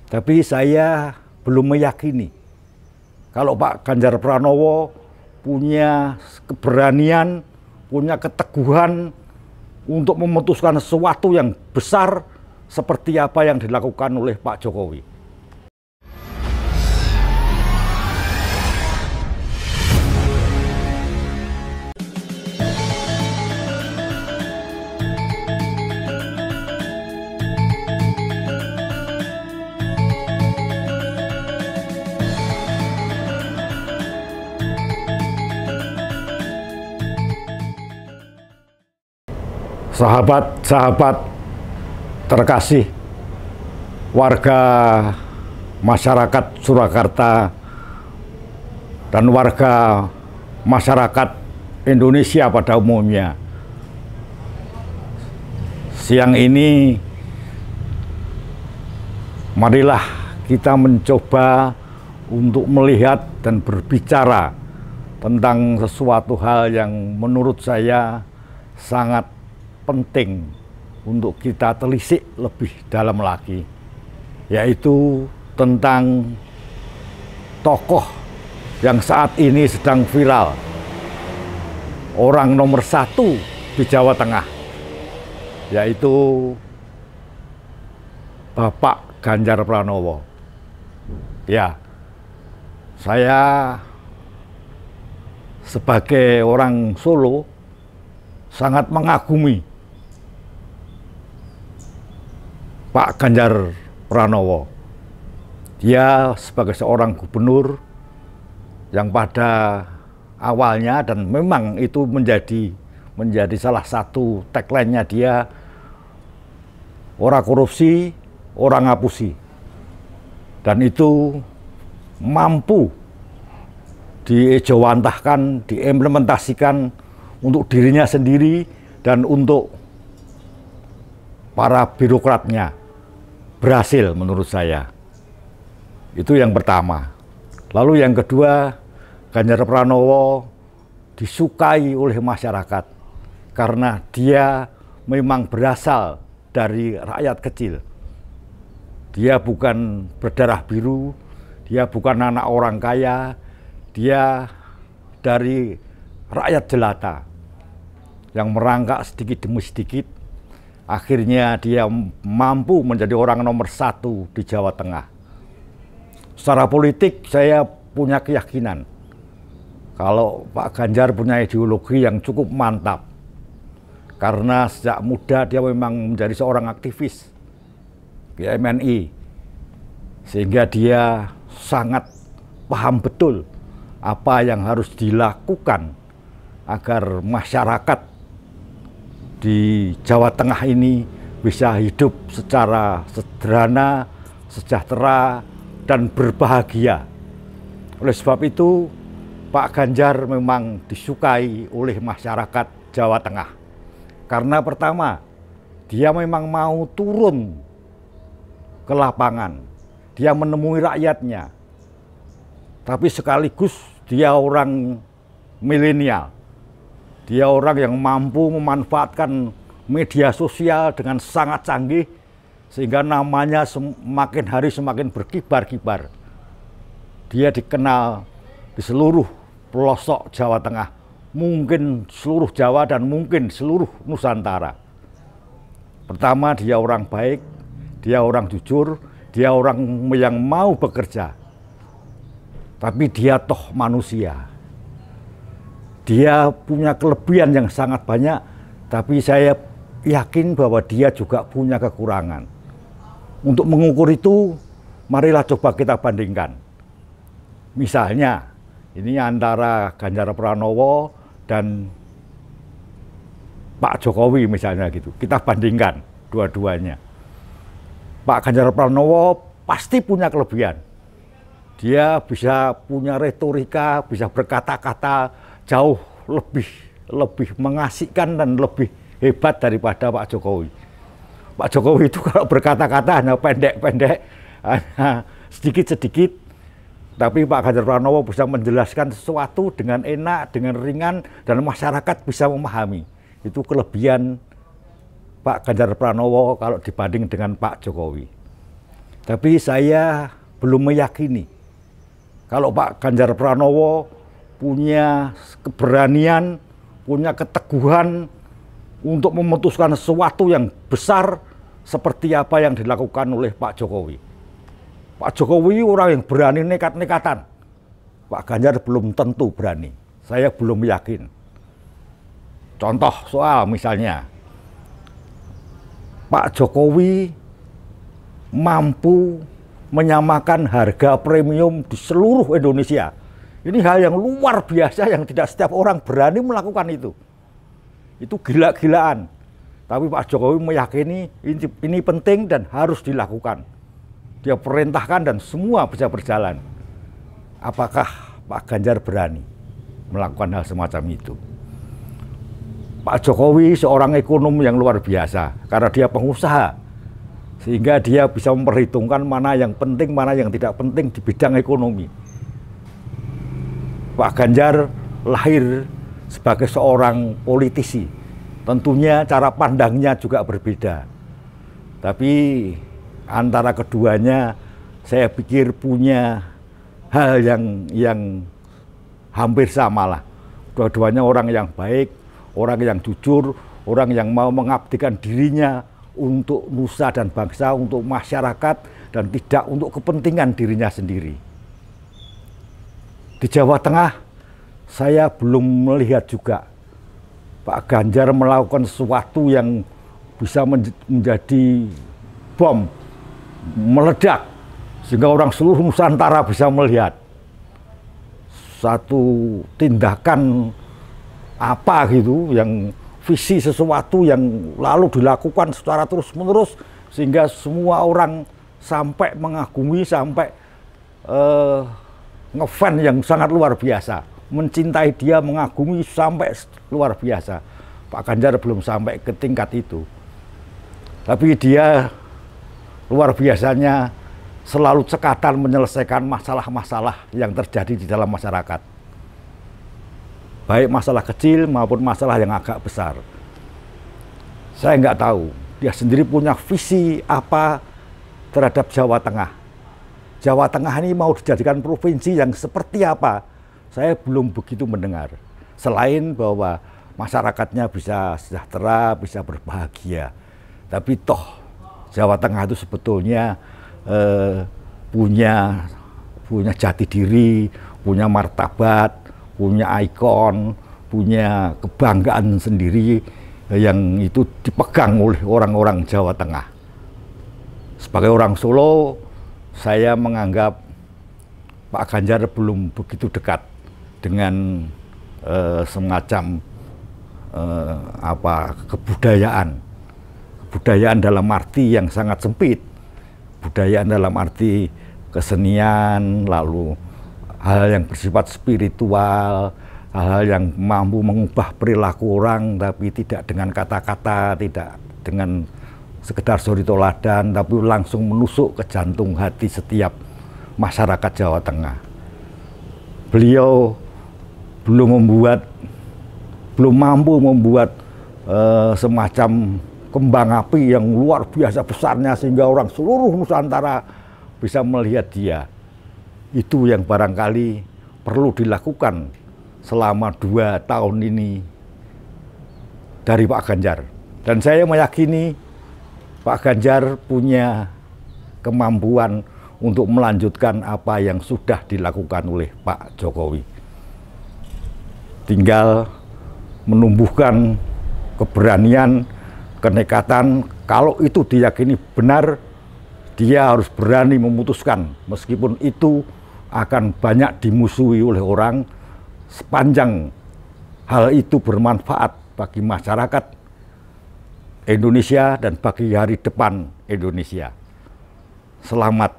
Tapi saya belum meyakini kalau Pak Ganjar Pranowo punya keberanian, punya keteguhan untuk memutuskan sesuatu yang besar seperti apa yang dilakukan oleh Pak Jokowi. Sahabat-sahabat terkasih, warga masyarakat Surakarta dan warga masyarakat Indonesia pada umumnya. Siang ini marilah kita mencoba untuk melihat dan berbicara tentang sesuatu hal yang menurut saya sangat penting untuk kita telisik lebih dalam lagi, yaitu tentang tokoh yang saat ini sedang viral, orang nomor 1 di Jawa Tengah, yaitu Bapak Ganjar Pranowo. Ya, saya sebagai orang Solo sangat mengagumi Pak Ganjar Pranowo. Dia sebagai seorang gubernur yang pada awalnya, dan memang itu menjadi salah satu tagline-nya dia, ora korupsi, ora ngapusi. Dan itu mampu diejawantahkan, diimplementasikan untuk dirinya sendiri dan untuk para birokratnya. Berhasil menurut saya. Itu yang pertama. Lalu yang kedua, Ganjar Pranowo disukai oleh masyarakat karena dia memang berasal dari rakyat kecil. Dia bukan berdarah biru, dia bukan anak orang kaya, dia dari rakyat jelata yang merangkak sedikit demi sedikit. Akhirnya dia mampu menjadi orang nomor 1 di Jawa Tengah. Secara politik saya punya keyakinan kalau Pak Ganjar punya ideologi yang cukup mantap. Karena sejak muda dia memang menjadi seorang aktivis di MNI. Sehingga dia sangat paham betul apa yang harus dilakukan agar masyarakat di Jawa Tengah ini bisa hidup secara sederhana, sejahtera, dan berbahagia. Oleh sebab itu, Pak Ganjar memang disukai oleh masyarakat Jawa Tengah. Karena pertama, dia memang mau turun ke lapangan. Dia menemui rakyatnya. Tapi sekaligus dia orang milenial. Dia orang yang mampu memanfaatkan media sosial dengan sangat canggih, sehingga namanya semakin hari semakin berkibar-kibar. Dia dikenal di seluruh pelosok Jawa Tengah, mungkin seluruh Jawa dan mungkin seluruh Nusantara. Pertama, dia orang baik, dia orang jujur, dia orang yang mau bekerja. Tapi dia toh manusia. Dia punya kelebihan yang sangat banyak, tapi saya yakin bahwa dia juga punya kekurangan. Untuk mengukur itu, marilah coba kita bandingkan. Misalnya, ini antara Ganjar Pranowo dan Pak Jokowi misalnya gitu. Kita bandingkan dua-duanya. Pak Ganjar Pranowo pasti punya kelebihan. Dia bisa punya retorika, bisa berkata-kata jauh lebih mengasihkan dan lebih hebat daripada Pak Jokowi. Pak Jokowi itu kalau berkata-kata hanya pendek-pendek, hanya sedikit-sedikit, tapi Pak Ganjar Pranowo bisa menjelaskan sesuatu dengan enak, dengan ringan, dan masyarakat bisa memahami. Itu kelebihan Pak Ganjar Pranowo kalau dibanding dengan Pak Jokowi. Tapi saya belum meyakini kalau Pak Ganjar Pranowo punya keberanian, punya keteguhan untuk memutuskan sesuatu yang besar seperti apa yang dilakukan oleh Pak Jokowi. Pak Jokowi orang yang berani nekat-nekatan. Pak Ganjar belum tentu berani. Saya belum yakin. Contoh soal misalnya, Pak Jokowi mampu menyamakan harga premium di seluruh Indonesia. Ini hal yang luar biasa yang tidak setiap orang berani melakukan itu. Itu gila-gilaan. Tapi Pak Jokowi meyakini ini penting dan harus dilakukan. Dia perintahkan dan semua bisa berjalan. Apakah Pak Ganjar berani melakukan hal semacam itu? Pak Jokowi seorang ekonom yang luar biasa karena dia pengusaha. Sehingga dia bisa memperhitungkan mana yang penting, mana yang tidak penting di bidang ekonomi. Pak Ganjar lahir sebagai seorang politisi. Tentunya cara pandangnya juga berbeda. Tapi antara keduanya saya pikir punya hal yang hampir sama lah. Dua-duanya orang yang baik, orang yang jujur, orang yang mau mengabdikan dirinya untuk nusa dan bangsa, untuk masyarakat, dan tidak untuk kepentingan dirinya sendiri. Di Jawa Tengah, saya belum melihat juga Pak Ganjar melakukan sesuatu yang bisa menjadi bom, meledak, sehingga orang seluruh Nusantara bisa melihat satu tindakan apa gitu yang visi sesuatu yang lalu dilakukan secara terus-menerus sehingga semua orang sampai mengagumi, sampai ngefan yang sangat luar biasa, mencintai dia, mengagumi sampai luar biasa. Pak Ganjar belum sampai ke tingkat itu, tapi dia luar biasanya selalu cekatan menyelesaikan masalah-masalah yang terjadi di dalam masyarakat. Baik masalah kecil maupun masalah yang agak besar. Saya nggak tahu, dia sendiri punya visi apa terhadap Jawa Tengah. Jawa Tengah ini mau dijadikan provinsi yang seperti apa, saya belum begitu mendengar. Selain bahwa masyarakatnya bisa sejahtera, bisa berbahagia. Tapi toh Jawa Tengah itu sebetulnya punya jati diri, punya martabat, punya ikon, punya kebanggaan sendiri yang itu dipegang oleh orang-orang Jawa Tengah. Sebagai orang Solo, saya menganggap Pak Ganjar belum begitu dekat dengan semacam kebudayaan. Kebudayaan dalam arti yang sangat sempit. Budayaan dalam arti kesenian, lalu hal yang bersifat spiritual, hal yang mampu mengubah perilaku orang, tapi tidak dengan kata-kata, tidak dengan sekedar suri toladan, tapi langsung menusuk ke jantung hati setiap masyarakat Jawa Tengah. Beliau belum mampu membuat semacam kembang api yang luar biasa besarnya sehingga orang seluruh Nusantara bisa melihat dia. Itu yang barangkali perlu dilakukan selama 2 tahun ini dari Pak Ganjar. Dan saya meyakini Pak Ganjar punya kemampuan untuk melanjutkan apa yang sudah dilakukan oleh Pak Jokowi. Tinggal menumbuhkan keberanian, kenekatan. Kalau itu diyakini benar, dia harus berani memutuskan meskipun itu akan banyak dimusuhi oleh orang, sepanjang hal itu bermanfaat bagi masyarakat Indonesia dan bagi hari depan Indonesia. Selamat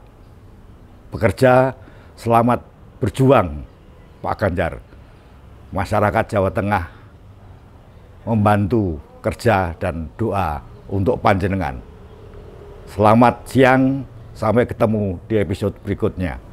bekerja, selamat berjuang Pak Ganjar. Masyarakat Jawa Tengah membantu kerja dan doa untuk panjenengan. Selamat siang, sampai ketemu di episode berikutnya.